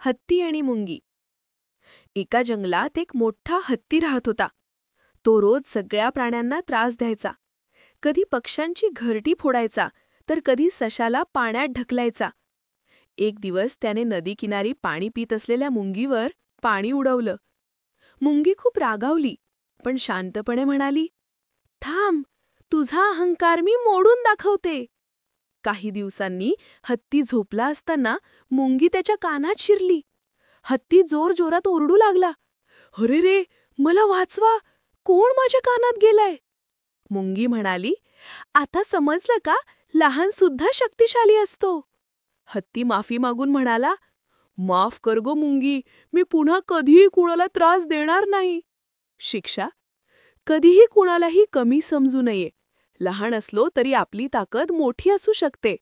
हत्ती आणि मुंगी. एका जंगलात एक मोठा हत्ती राहत होता. तो रोज सगळ्या प्राण्यांना त्रास द्यायचा. कधी पक्ष्यांची घरटी फोडायचा तर कधी सशाला पाण्यात ढकलायचा. एक दिवस त्याने नदीकिनारी पाणी पित असलेल्या मुंगीवर पाणी उडवलं. मुंगी खूप रागावली, पण शांतपणे म्हणाली, "थांब, तुझा अहंकार मी मोडून दाखवते." काही दिवसांनी हत्ती झोपला असताना मुंगी त्याच्या कानात शिरली. हत्ती जोरजोरात ओरडू लागला, "अरे रे, मला वाचवा! कोण माझ्या कानात गेलाय?" मुंगी म्हणाली, "आता समजलं का, लहान सुद्धा शक्तिशाली असतो." हत्ती माफी मागून म्हणाला, "माफ कर गो मुंगी, मी पुन्हा कधीही कुणाला त्रास देणार नाही." शिक्षा: कधीही कुणालाही कमी समजू नये. लहान असलो तरी आपली ताकद मोठी असू शकते.